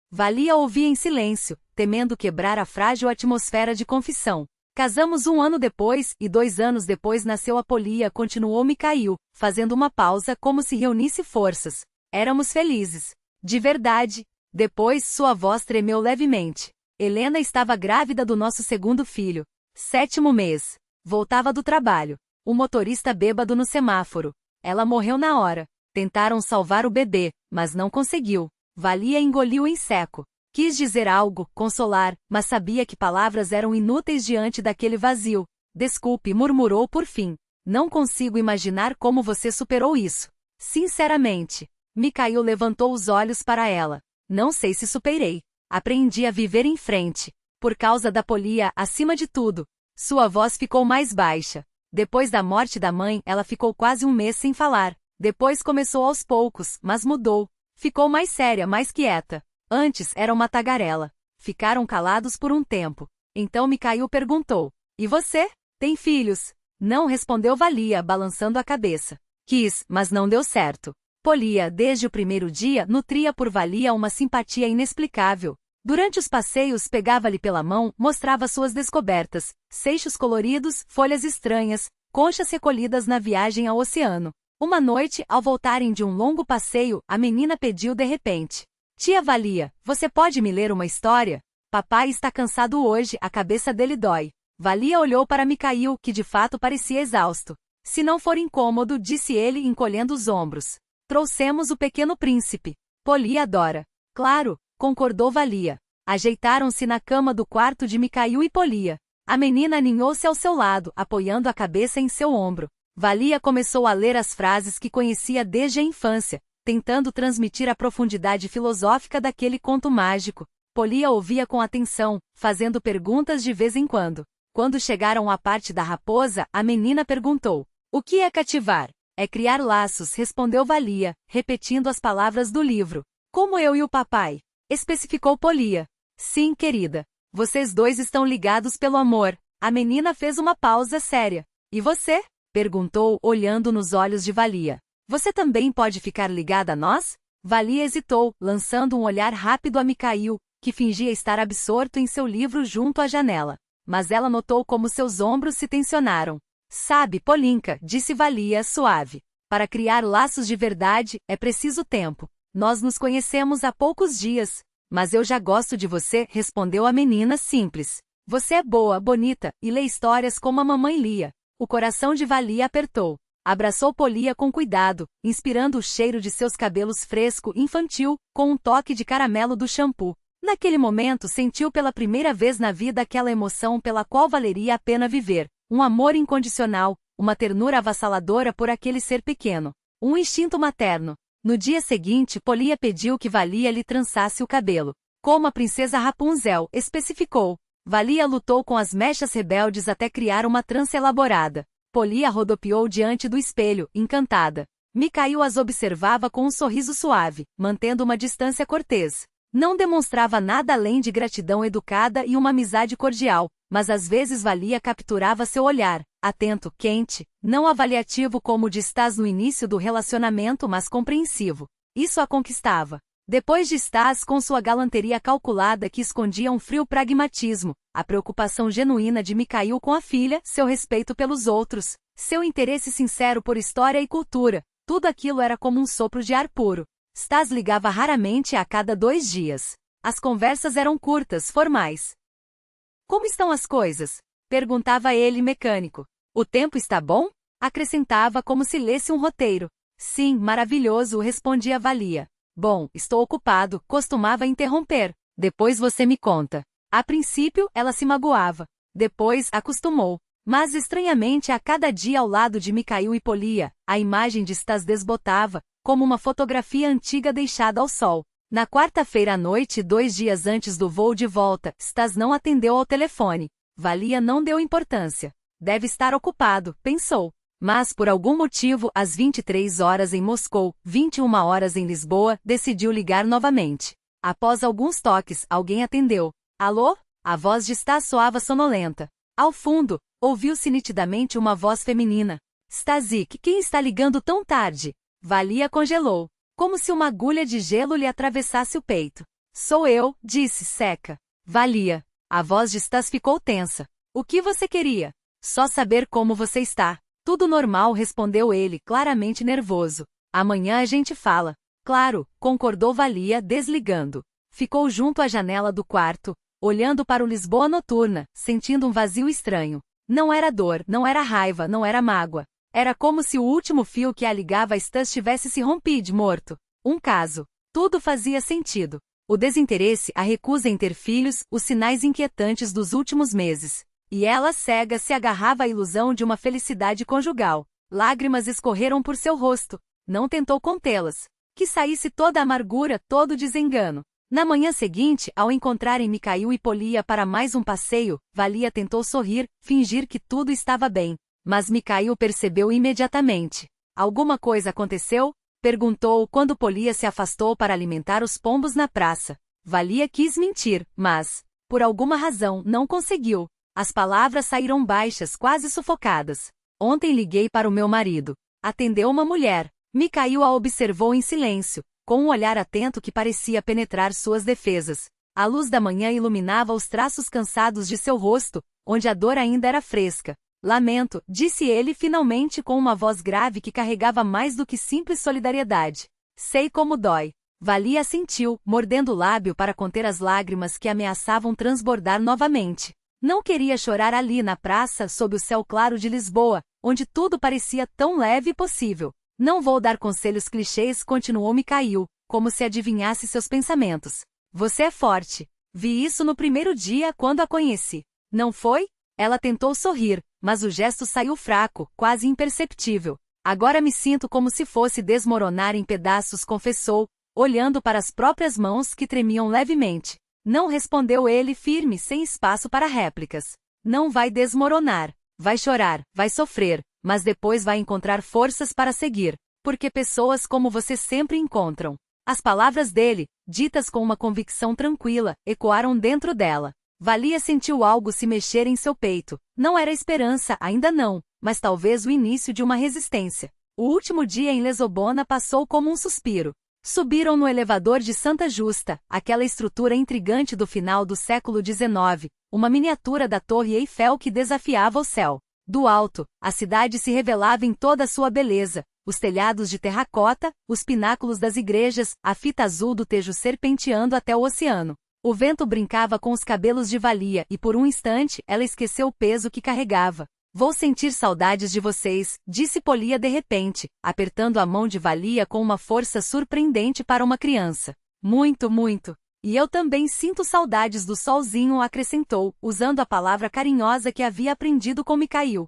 Valia ouvia em silêncio, temendo quebrar a frágil atmosfera de confissão. Casamos 1 ano depois, e 2 anos depois nasceu a Polia, continuou Mikhail, fazendo uma pausa como se reunisse forças. Éramos felizes. De verdade. Depois sua voz tremeu levemente. Helena estava grávida do nosso segundo filho. 7º mês. Voltava do trabalho. O motorista bêbado no semáforo. Ela morreu na hora. Tentaram salvar o bebê, mas não conseguiu. Valia engoliu em seco. Quis dizer algo, consolar, mas sabia que palavras eram inúteis diante daquele vazio. Desculpe, murmurou por fim. Não consigo imaginar como você superou isso. Sinceramente. Mikhail levantou os olhos para ela. Não sei se superei. Aprendi a viver em frente. Por causa da Polia, acima de tudo. Sua voz ficou mais baixa. Depois da morte da mãe, ela ficou quase 1 mês sem falar. Depois começou aos poucos, mas mudou. Ficou mais séria, mais quieta. Antes era uma tagarela. Ficaram calados por um tempo. Então Mikhail perguntou. E você? Tem filhos? Não, respondeu Valia, balançando a cabeça. Quis, mas não deu certo. Polia, desde o primeiro dia, nutria por Valia uma simpatia inexplicável. Durante os passeios pegava-lhe pela mão, mostrava suas descobertas, seixos coloridos, folhas estranhas, conchas recolhidas na viagem ao oceano. Uma noite, ao voltarem de um longo passeio, a menina pediu de repente. Tia Valia, você pode me ler uma história? Papai está cansado hoje, a cabeça dele dói. Valia olhou para Mikhail, que de fato parecia exausto. Se não for incômodo, disse ele, encolhendo os ombros. Trouxemos o Pequeno Príncipe. Polia adora. Claro, concordou Valia. Ajeitaram-se na cama do quarto de Mikhail e Polia. A menina aninhou-se ao seu lado, apoiando a cabeça em seu ombro. Valia começou a ler as frases que conhecia desde a infância, tentando transmitir a profundidade filosófica daquele conto mágico. Polia ouvia com atenção, fazendo perguntas de vez em quando. Quando chegaram à parte da raposa, a menina perguntou. O que é cativar? É criar laços, respondeu Valia, repetindo as palavras do livro. Como eu e o papai? Especificou Polia. Sim, querida. Vocês dois estão ligados pelo amor. A menina fez uma pausa séria. E você? Perguntou, olhando nos olhos de Valia. Você também pode ficar ligada a nós? Valia hesitou, lançando um olhar rápido a Mikhail, que fingia estar absorto em seu livro junto à janela. Mas ela notou como seus ombros se tensionaram. Sabe, Polinka, disse Valia, suave. Para criar laços de verdade, é preciso tempo. Nós nos conhecemos há poucos dias. Mas eu já gosto de você, respondeu a menina simples. Você é boa, bonita, e lê histórias como a mamãe lia. O coração de Valia apertou. Abraçou Polia com cuidado, inspirando o cheiro de seus cabelos fresco, infantil, com um toque de caramelo do shampoo. Naquele momento sentiu pela primeira vez na vida aquela emoção pela qual valeria a pena viver. Um amor incondicional, uma ternura avassaladora por aquele ser pequeno. Um instinto materno. No dia seguinte, Polia pediu que Valia lhe trançasse o cabelo. Como a princesa Rapunzel, especificou. Valia lutou com as mechas rebeldes até criar uma trança elaborada. Polia rodopiou diante do espelho, encantada. Mikhail as observava com um sorriso suave, mantendo uma distância cortês. Não demonstrava nada além de gratidão educada e uma amizade cordial, mas às vezes Valia capturava seu olhar, atento, quente, não avaliativo como o de estás no início do relacionamento, mas compreensivo. Isso a conquistava. Depois de Stas com sua galanteria calculada que escondia um frio pragmatismo, a preocupação genuína de Mikhail com a filha, seu respeito pelos outros, seu interesse sincero por história e cultura, tudo aquilo era como um sopro de ar puro. Stas ligava raramente a cada 2 dias. As conversas eram curtas, formais. Como estão as coisas? Perguntava ele mecânico. O tempo está bom? Acrescentava como se lesse um roteiro. Sim, maravilhoso, respondia Valia. Bom, estou ocupado, costumava interromper. Depois você me conta. A princípio, ela se magoava. Depois, acostumou. Mas estranhamente a cada dia ao lado de Mikhail e Polia, a imagem de Stas desbotava, como uma fotografia antiga deixada ao sol. Na quarta-feira à noite, 2 dias antes do voo de volta, Stas não atendeu ao telefone. Valia não deu importância. Deve estar ocupado, pensou. Mas, por algum motivo, às 23 horas em Moscou, 21 horas em Lisboa, decidiu ligar novamente. Após alguns toques, alguém atendeu. Alô? A voz de Stas soava sonolenta. Ao fundo, ouviu-se nitidamente uma voz feminina. Stasik, quem está ligando tão tarde? Valia congelou. Como se uma agulha de gelo lhe atravessasse o peito. Sou eu, disse seca. Valia. A voz de Stas ficou tensa. O que você queria? Só saber como você está. Tudo normal, respondeu ele, claramente nervoso. Amanhã a gente fala. Claro, concordou Valia, desligando. Ficou junto à janela do quarto, olhando para o Lisboa noturna, sentindo um vazio estranho. Não era dor, não era raiva, não era mágoa. Era como se o último fio que a ligava a Stas tivesse se rompido, morto. Um caso. Tudo fazia sentido. O desinteresse, a recusa em ter filhos, os sinais inquietantes dos últimos meses. E ela, cega, se agarrava à ilusão de uma felicidade conjugal. Lágrimas escorreram por seu rosto. Não tentou contê-las. Que saísse toda a amargura, todo o desengano. Na manhã seguinte, ao encontrarem Mikhail e Polia para mais um passeio, Valia tentou sorrir, fingir que tudo estava bem. Mas Mikhail percebeu imediatamente. Alguma coisa aconteceu? Perguntou quando Polia se afastou para alimentar os pombos na praça. Valia quis mentir, mas, por alguma razão, não conseguiu. As palavras saíram baixas, quase sufocadas. Ontem liguei para o meu marido. Atendeu uma mulher. Mikhail a observou em silêncio, com um olhar atento que parecia penetrar suas defesas. A luz da manhã iluminava os traços cansados de seu rosto, onde a dor ainda era fresca. Lamento, disse ele finalmente com uma voz grave que carregava mais do que simples solidariedade. Sei como dói. Valia assentiu, mordendo o lábio para conter as lágrimas que ameaçavam transbordar novamente. Não queria chorar ali na praça sob o céu claro de Lisboa, onde tudo parecia tão leve e possível. Não vou dar conselhos clichês, continuou Mikhail, como se adivinhasse seus pensamentos. Você é forte. Vi isso no primeiro dia quando a conheci. Não foi? Ela tentou sorrir, mas o gesto saiu fraco, quase imperceptível. Agora me sinto como se fosse desmoronar em pedaços, confessou, olhando para as próprias mãos que tremiam levemente. Não, respondeu ele firme, sem espaço para réplicas. Não vai desmoronar. Vai chorar, vai sofrer, mas depois vai encontrar forças para seguir, porque pessoas como você sempre encontram. As palavras dele, ditas com uma convicção tranquila, ecoaram dentro dela. Valia sentiu algo se mexer em seu peito. Não era esperança, ainda não, mas talvez o início de uma resistência. O último dia em Lesobona passou como um suspiro. Subiram no elevador de Santa Justa, aquela estrutura intrigante do final do século XIX, uma miniatura da Torre Eiffel que desafiava o céu. Do alto, a cidade se revelava em toda a sua beleza, os telhados de terracota, os pináculos das igrejas, a fita azul do Tejo serpenteando até o oceano. O vento brincava com os cabelos de Valia e por um instante ela esqueceu o peso que carregava. Vou sentir saudades de vocês, disse Polia de repente, apertando a mão de Valia com uma força surpreendente para uma criança. Muito, muito. E eu também sinto saudades do solzinho, acrescentou, usando a palavra carinhosa que havia aprendido com Mikhail.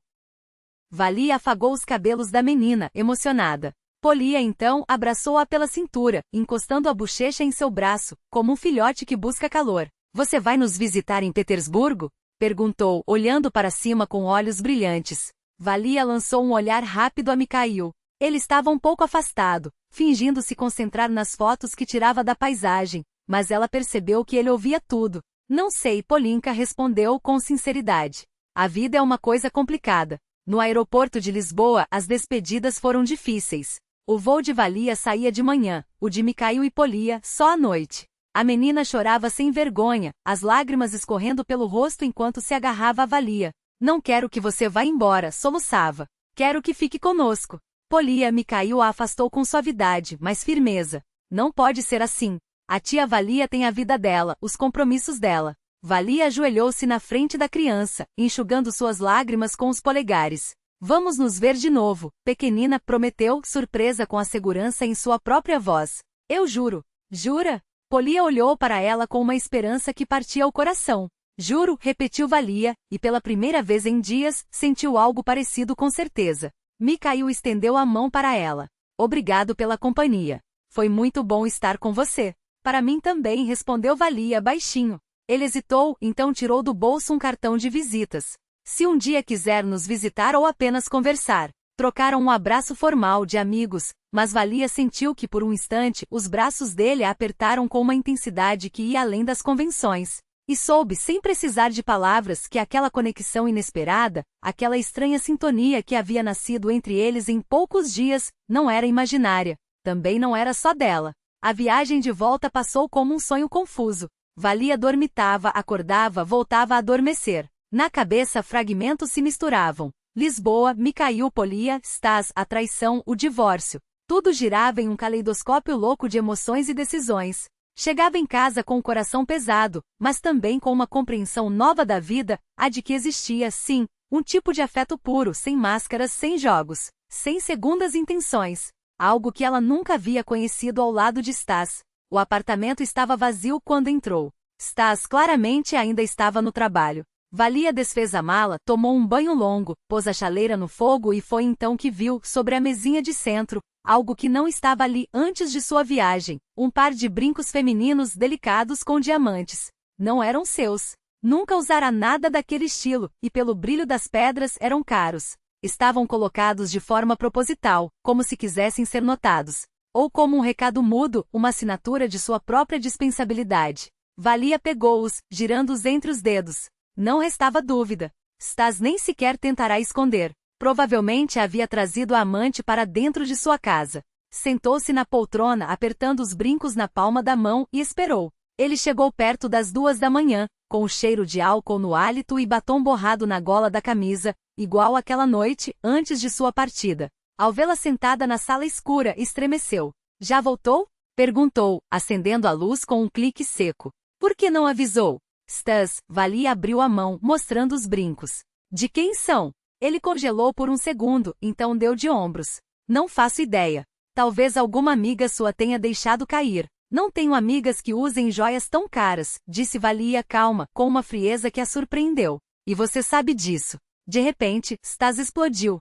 Valia afagou os cabelos da menina, emocionada. Polia então abraçou-a pela cintura, encostando a bochecha em seu braço, como um filhote que busca calor. Você vai nos visitar em Petersburgo? Perguntou, olhando para cima com olhos brilhantes. Valia lançou um olhar rápido a Mikhail. Ele estava um pouco afastado, fingindo se concentrar nas fotos que tirava da paisagem, mas ela percebeu que ele ouvia tudo. Não sei, Polinka respondeu com sinceridade. A vida é uma coisa complicada. No aeroporto de Lisboa, as despedidas foram difíceis. O voo de Valia saía de manhã, o de Mikhail e Polia, só à noite. A menina chorava sem vergonha, as lágrimas escorrendo pelo rosto enquanto se agarrava a Valia. Não quero que você vá embora, soluçava. Quero que fique conosco. Polia Mikhail a afastou com suavidade, mas firmeza. Não pode ser assim. A tia Valia tem a vida dela, os compromissos dela. Valia ajoelhou-se na frente da criança, enxugando suas lágrimas com os polegares. Vamos nos ver de novo, pequenina, prometeu, surpresa com a segurança em sua própria voz. Eu juro. Jura? Polia olhou para ela com uma esperança que partia o coração. Juro, repetiu Valia, e pela primeira vez em dias, sentiu algo parecido com certeza. Mikhail estendeu a mão para ela. Obrigado pela companhia. Foi muito bom estar com você. Para mim também, respondeu Valia baixinho. Ele hesitou, então tirou do bolso um cartão de visitas. Se um dia quiser nos visitar ou apenas conversar. Trocaram um abraço formal de amigos, mas Valia sentiu que por um instante os braços dele a apertaram com uma intensidade que ia além das convenções. E soube, sem precisar de palavras, que aquela conexão inesperada, aquela estranha sintonia que havia nascido entre eles em poucos dias, não era imaginária. Também não era só dela. A viagem de volta passou como um sonho confuso. Valia dormitava, acordava, voltava a adormecer. Na cabeça fragmentos se misturavam. Lisboa, Mikhail, Polia, Stas, a traição, o divórcio. Tudo girava em um caleidoscópio louco de emoções e decisões. Chegava em casa com o coração pesado, mas também com uma compreensão nova da vida, a de que existia, sim, um tipo de afeto puro, sem máscaras, sem jogos, sem segundas intenções. Algo que ela nunca havia conhecido ao lado de Stas. O apartamento estava vazio quando entrou. Stas claramente ainda estava no trabalho. Valia desfez a mala, tomou um banho longo, pôs a chaleira no fogo e foi então que viu, sobre a mesinha de centro, algo que não estava ali antes de sua viagem, um par de brincos femininos delicados com diamantes. Não eram seus. Nunca usara nada daquele estilo, e pelo brilho das pedras eram caros. Estavam colocados de forma proposital, como se quisessem ser notados. Ou como um recado mudo, uma assinatura de sua própria dispensabilidade. Valia pegou-os, girando-os entre os dedos. Não restava dúvida. Stas nem sequer tentará esconder. Provavelmente havia trazido a amante para dentro de sua casa. Sentou-se na poltrona apertando os brincos na palma da mão e esperou. Ele chegou perto das 2 da manhã, com o cheiro de álcool no hálito e batom borrado na gola da camisa, igual àquela noite, antes de sua partida. Ao vê-la sentada na sala escura, estremeceu. Já voltou? Perguntou, acendendo a luz com um clique seco. Por que não avisou? Stas, Valia abriu a mão, mostrando os brincos. De quem são? Ele congelou por um segundo, então deu de ombros. Não faço ideia. Talvez alguma amiga sua tenha deixado cair. Não tenho amigas que usem joias tão caras, disse Valia calma, com uma frieza que a surpreendeu. E você sabe disso. De repente, Stas explodiu.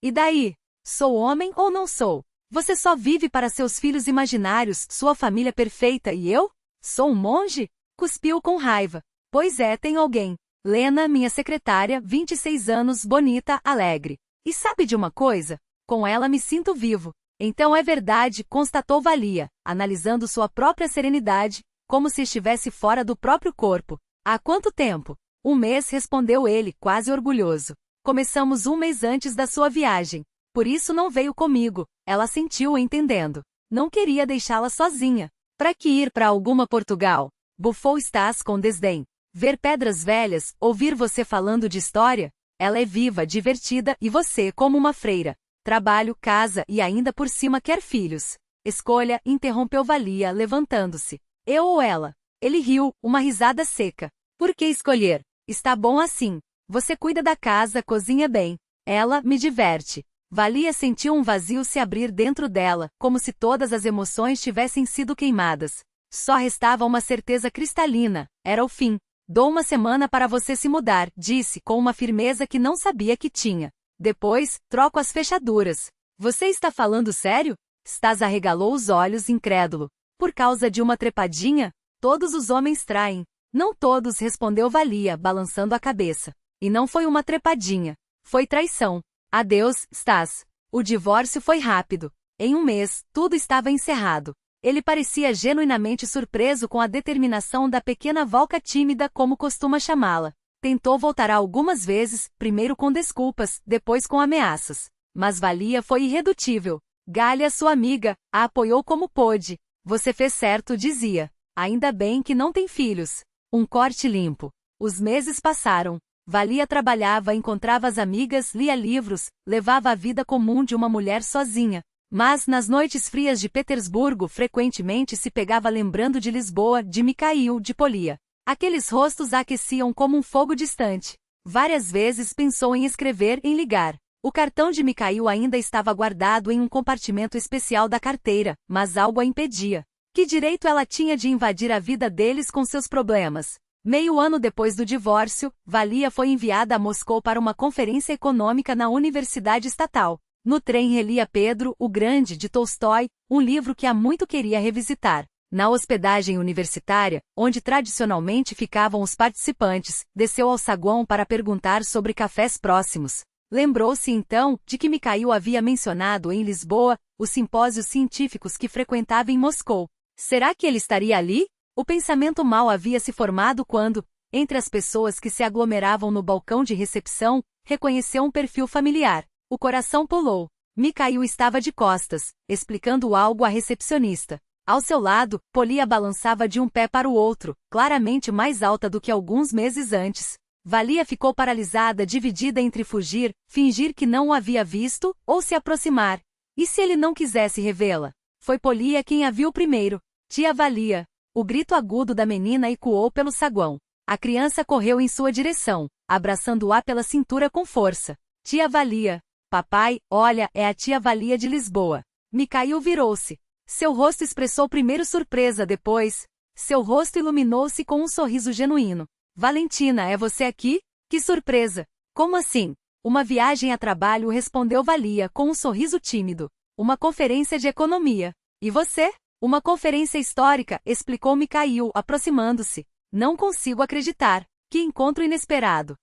E daí? Sou homem ou não sou? Você só vive para seus filhos imaginários, sua família perfeita e eu? Sou um monge? Cuspiu com raiva. Pois é, tem alguém. Lena, minha secretária, 26 anos, bonita, alegre. E sabe de uma coisa? Com ela me sinto vivo. Então é verdade, constatou Valia, analisando sua própria serenidade, como se estivesse fora do próprio corpo. Há quanto tempo? 1 mês, respondeu ele, quase orgulhoso. Começamos 1 mês antes da sua viagem. Por isso não veio comigo. Ela sentiu entendendo. Não queria deixá-la sozinha. Para que ir para alguma Portugal? Bufou Stas com desdém. Ver pedras velhas, ouvir você falando de história? Ela é viva, divertida, e você como uma freira. Trabalho, casa e ainda por cima quer filhos. Escolha, interrompeu Valia, levantando-se. Eu ou ela? Ele riu, uma risada seca. Por que escolher? Está bom assim. Você cuida da casa, cozinha bem. Ela me diverte. Valia sentiu um vazio se abrir dentro dela, como se todas as emoções tivessem sido queimadas. Só restava uma certeza cristalina. Era o fim. Dou 1 semana para você se mudar, disse com uma firmeza que não sabia que tinha. Depois, troco as fechaduras. Você está falando sério? Stas arregalou os olhos, incrédulo. Por causa de uma trepadinha? Todos os homens traem. Não todos, respondeu Valia, balançando a cabeça. E não foi uma trepadinha. Foi traição. Adeus, Stas. O divórcio foi rápido. Em 1 mês, tudo estava encerrado. Ele parecia genuinamente surpreso com a determinação da pequena Valka tímida, como costuma chamá-la. Tentou voltar algumas vezes, primeiro com desculpas, depois com ameaças. Mas Valia foi irredutível. Gália, sua amiga, a apoiou como pôde. Você fez certo, dizia. Ainda bem que não tem filhos. Um corte limpo. Os meses passaram. Valia trabalhava, encontrava as amigas, lia livros, levava a vida comum de uma mulher sozinha. Mas, nas noites frias de Petersburgo, frequentemente se pegava lembrando de Lisboa, de Mikhail, de Polia. Aqueles rostos a aqueciam como um fogo distante. Várias vezes pensou em escrever, em ligar. O cartão de Mikhail ainda estava guardado em um compartimento especial da carteira, mas algo a impedia. Que direito ela tinha de invadir a vida deles com seus problemas? Meio ano depois do divórcio, Valia foi enviada a Moscou para uma conferência econômica na Universidade Estatal. No trem relia Pedro, o Grande, de Tolstói, um livro que há muito queria revisitar. Na hospedagem universitária, onde tradicionalmente ficavam os participantes, desceu ao saguão para perguntar sobre cafés próximos. Lembrou-se então de que Mikhail havia mencionado em Lisboa os simpósios científicos que frequentava em Moscou. Será que ele estaria ali? O pensamento mal havia se formado quando, entre as pessoas que se aglomeravam no balcão de recepção, reconheceu um perfil familiar. O coração pulou. Mikhail estava de costas, explicando algo à recepcionista. Ao seu lado, Polia balançava de um pé para o outro, claramente mais alta do que alguns meses antes. Valia ficou paralisada, dividida entre fugir, fingir que não o havia visto, ou se aproximar. E se ele não quisesse revê-la? Foi Polia quem a viu primeiro. Tia Valia. O grito agudo da menina ecoou pelo saguão. A criança correu em sua direção, abraçando-a pela cintura com força. Tia Valia. Papai, olha, é a tia Valia de Lisboa. Mikhail virou-se. Seu rosto expressou primeiro surpresa, depois... Seu rosto iluminou-se com um sorriso genuíno. Valentina, é você aqui? Que surpresa! Como assim? Uma viagem a trabalho, respondeu Valia com um sorriso tímido. Uma conferência de economia. E você? Uma conferência histórica, explicou Mikhail, aproximando-se. Não consigo acreditar. Que encontro inesperado.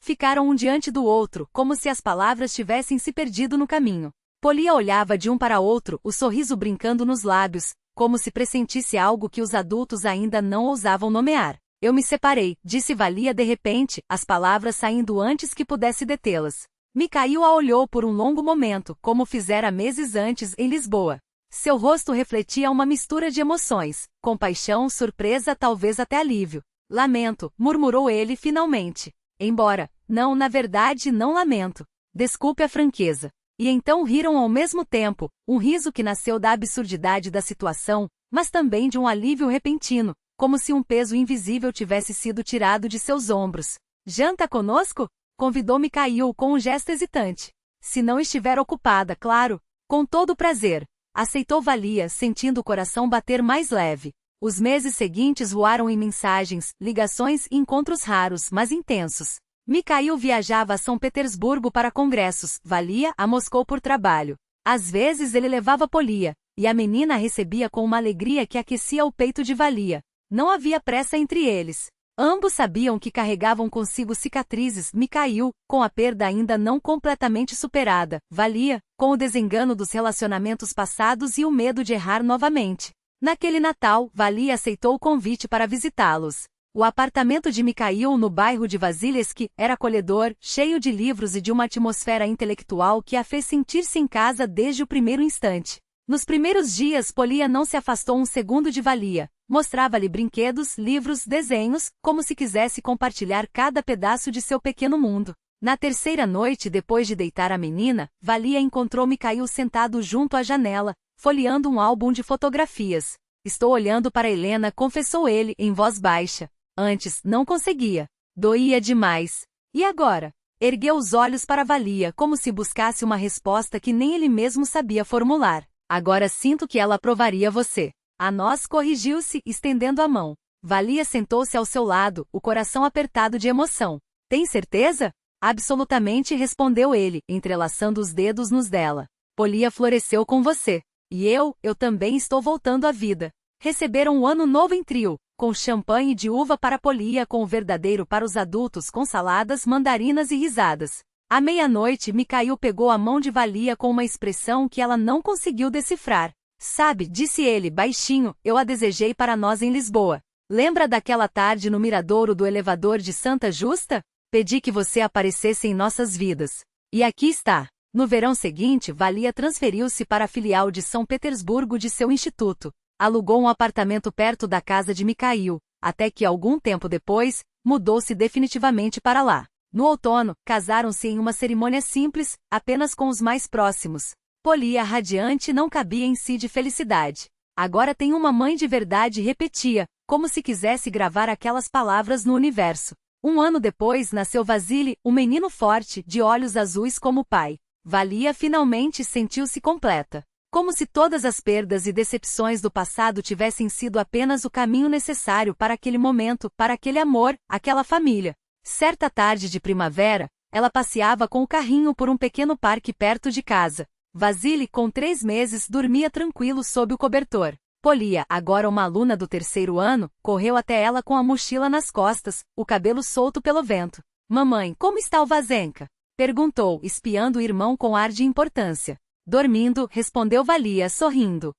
Ficaram um diante do outro, como se as palavras tivessem se perdido no caminho. Polia olhava de um para outro, o sorriso brincando nos lábios, como se pressentisse algo que os adultos ainda não ousavam nomear. Eu me separei, disse Valia de repente, as palavras saindo antes que pudesse detê-las. Mikhail a olhou por um longo momento, como fizera meses antes em Lisboa. Seu rosto refletia uma mistura de emoções, compaixão, surpresa, talvez até alívio. Lamento, murmurou ele finalmente. Embora, não, na verdade, não lamento. Desculpe a franqueza. E então riram ao mesmo tempo, um riso que nasceu da absurdidade da situação, mas também de um alívio repentino, como se um peso invisível tivesse sido tirado de seus ombros. Janta conosco? Convidou Mikhail com um gesto hesitante. Se não estiver ocupada, claro. Com todo o prazer. Aceitou Valia, sentindo o coração bater mais leve. Os meses seguintes voaram em mensagens, ligações e encontros raros, mas intensos. Mikhail viajava a São Petersburgo para congressos, Valia a Moscou por trabalho. Às vezes ele levava Polia, e a menina a recebia com uma alegria que aquecia o peito de Valia. Não havia pressa entre eles. Ambos sabiam que carregavam consigo cicatrizes, Mikhail, com a perda ainda não completamente superada, Valia, com o desengano dos relacionamentos passados e o medo de errar novamente. Naquele Natal, Valia aceitou o convite para visitá-los. O apartamento de Mikhail no bairro de Vasilevsky era acolhedor, cheio de livros e de uma atmosfera intelectual que a fez sentir-se em casa desde o primeiro instante. Nos primeiros dias, Polia não se afastou um segundo de Valia. Mostrava-lhe brinquedos, livros, desenhos, como se quisesse compartilhar cada pedaço de seu pequeno mundo. Na terceira noite depois de deitar a menina, Valia encontrou Mikhail sentado junto à janela, folheando um álbum de fotografias. Estou olhando para Helena, confessou ele, em voz baixa. Antes, não conseguia. Doía demais. E agora? Ergueu os olhos para Valia, como se buscasse uma resposta que nem ele mesmo sabia formular. Agora sinto que ela aprovaria você. A nós, corrigiu-se, estendendo a mão. Valia sentou-se ao seu lado, o coração apertado de emoção. Tem certeza? Absolutamente, respondeu ele, entrelaçando os dedos nos dela. Polia floresceu com você. E eu também estou voltando à vida. Receberam um ano novo em trio, com champanhe de uva para Polia, com o verdadeiro para os adultos, com saladas, mandarinas e risadas. À meia-noite, Mikhail pegou a mão de Valia com uma expressão que ela não conseguiu decifrar. Sabe, disse ele, baixinho, eu a desejei para nós em Lisboa. Lembra daquela tarde no miradouro do elevador de Santa Justa? Pedi que você aparecesse em nossas vidas. E aqui está. No verão seguinte, Valia transferiu-se para a filial de São Petersburgo de seu instituto. Alugou um apartamento perto da casa de Mikhail, até que algum tempo depois, mudou-se definitivamente para lá. No outono, casaram-se em uma cerimônia simples, apenas com os mais próximos. Polia, radiante, não cabia em si de felicidade. Agora tem uma mãe de verdade, repetia, como se quisesse gravar aquelas palavras no universo. Um ano depois nasceu Vasily, um menino forte, de olhos azuis como o pai. Valia finalmente sentiu-se completa. Como se todas as perdas e decepções do passado tivessem sido apenas o caminho necessário para aquele momento, para aquele amor, aquela família. Certa tarde de primavera, ela passeava com o carrinho por um pequeno parque perto de casa. Vasily, com 3 meses, dormia tranquilo sob o cobertor. Polia, agora uma aluna do 3º ano, correu até ela com a mochila nas costas, o cabelo solto pelo vento. Mamãe, como está o Vazenka? Perguntou, espiando o irmão com ar de importância. Dormindo, respondeu Valia, sorrindo.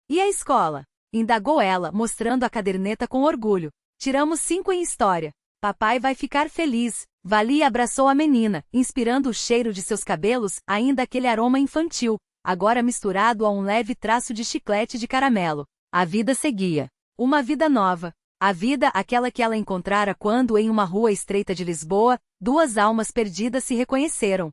E a escola? Indagou ela, mostrando a caderneta com orgulho. Tiramos 5 em história. Papai vai ficar feliz. Valia abraçou a menina, inspirando o cheiro de seus cabelos, ainda aquele aroma infantil, agora misturado a um leve traço de chiclete de caramelo. A vida seguia. Uma vida nova. A vida, aquela que ela encontrara quando, em uma rua estreita de Lisboa, 2 almas perdidas se reconheceram.